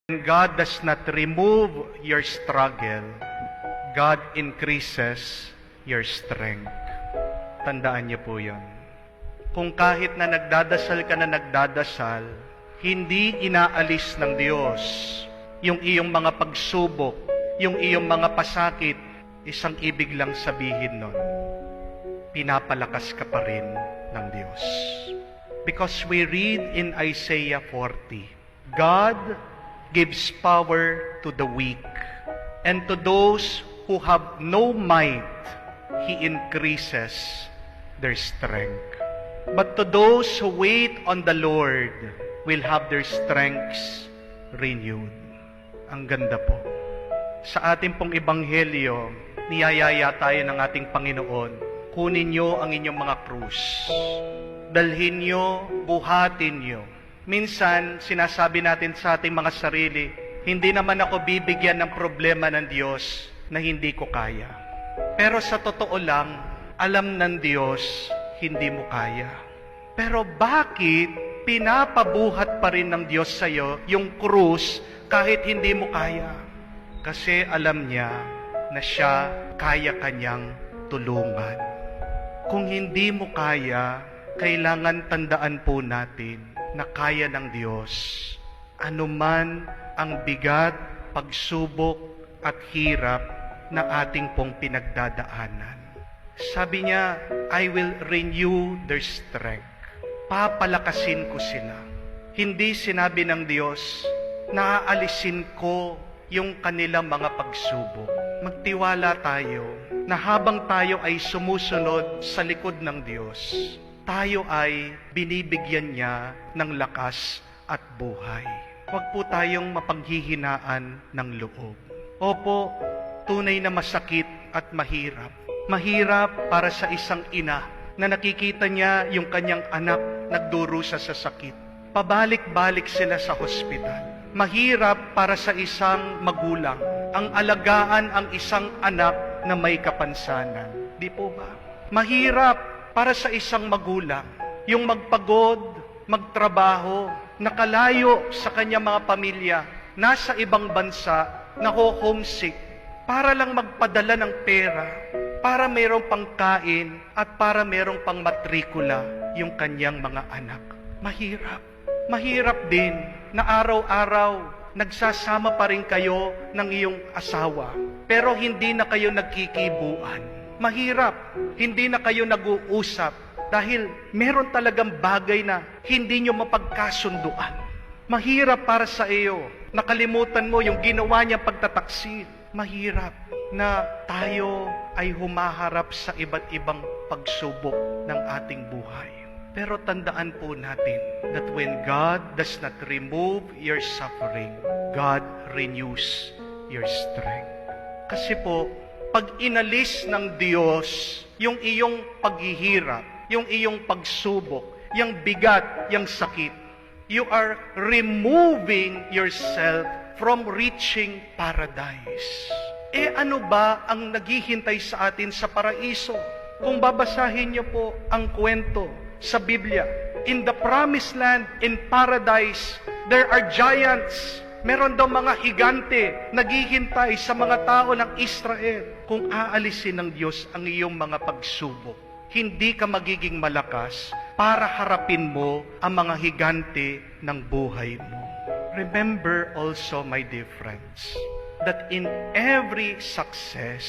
When God does not remove your struggle, God increases your strength. Tandaan niyo po yun. Kung kahit na nagdadasal ka na nagdadasal, hindi inaalis ng Diyos yung iyong mga pagsubok, yung iyong mga pasakit, isang ibig lang sabihin nun, pinapalakas ka pa rin ng Diyos. Because we read in Isaiah 40, God gives power to the weak, and to those who have no might, He increases their strength. But to those who wait on the Lord will have their strengths renewed. Ang ganda po. Sa ating pong ebanghelyo, niyayaya tayo ng ating Panginoon, kunin niyo ang inyong mga krus. Dalhin niyo, buhatin niyo. Minsan, sinasabi natin sa ating mga sarili, hindi naman ako bibigyan ng problema ng Diyos na hindi ko kaya. Pero sa totoo lang, alam ng Diyos, hindi mo kaya. Pero bakit pinapabuhat pa rin ng Diyos sa iyo yung krus kahit hindi mo kaya? Kasi alam niya na siya kaya kanyang tulungan. Kung hindi mo kaya, kailangan tandaan po natin na kaya ng Diyos anuman ang bigat, pagsubok at hirap na ating pong pinagdadaanan. Sabi niya, I will renew their strength. Papalakasin ko sila. Hindi sinabi ng Diyos, naaalisin ko yung kanilang mga pagsubok. Magtiwala tayo na habang tayo ay sumusunod sa likod ng Diyos, tayo ay binibigyan niya ng lakas at buhay. Huwag po tayong mapanghihinaan ng loob. Opo, tunay na masakit at mahirap. Mahirap para sa isang ina na nakikita niya yung kanyang anak nagdurusa sa sakit. Pabalik-balik sila sa hospital. Mahirap para sa isang magulang ang alagaan ang isang anak na may kapansanan. Di po ba? Mahirap para sa isang magulang, yung magpagod, magtrabaho, nakalayo sa kanyang mga pamilya, nasa ibang bansa, homesick, para lang magpadala ng pera, para mayroong pangkain at para mayroong pang matrikula yung kanyang mga anak. Mahirap. Mahirap din na araw-araw nagsasama pa rin kayo ng iyong asawa, pero hindi na kayo nagkikibuan. Mahirap, hindi na kayo nag-uusap dahil meron talagang bagay na hindi nyo mapagkasunduan. Mahirap para sa iyo, nakalimutan mo yung ginawa niya pagtataksil. Mahirap na tayo ay humaharap sa iba't ibang pagsubok ng ating buhay. Pero tandaan po natin that when God does not remove your suffering, God renews your strength. Kasi po, pag inalis ng Diyos yung iyong paghihirap, yung iyong pagsubok, yung bigat, yung sakit, you are removing yourself from reaching paradise. Ano ba ang naghihintay sa atin sa paraiso? Kung babasahin niyo po ang kwento sa Biblia, in the promised land, in paradise, there are giants. Meron daw mga higante naghihintay sa mga tao ng Israel. Kung aalisin ng Diyos ang iyong mga pagsubok, hindi ka magiging malakas para harapin mo ang mga higante ng buhay mo. Remember also, my dear friends, that in every success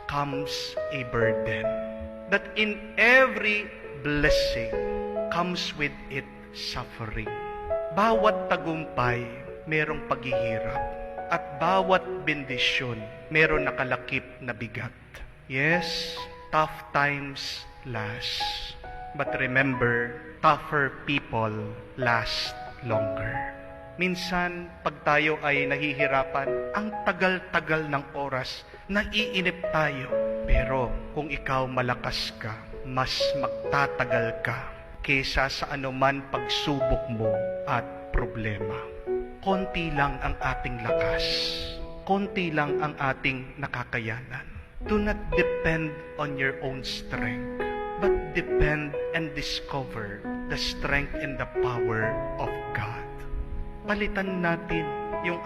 comes a burden. That in every blessing comes with it suffering. Bawat tagumpay, merong paghihirap. At bawat bendisyon, meron nakalakip na bigat. Yes, tough times last. But remember, tougher people last longer. Minsan, pag tayo ay nahihirapan, ang tagal-tagal ng oras, naiinip tayo. Pero kung ikaw malakas ka, mas magtatagal ka kesa sa anuman pagsubok mo at problema. Konti lang ang ating lakas. Konti lang ang ating nakakayanan. Do not depend on your own strength, but depend and discover the strength and the power of God. Palitan natin yung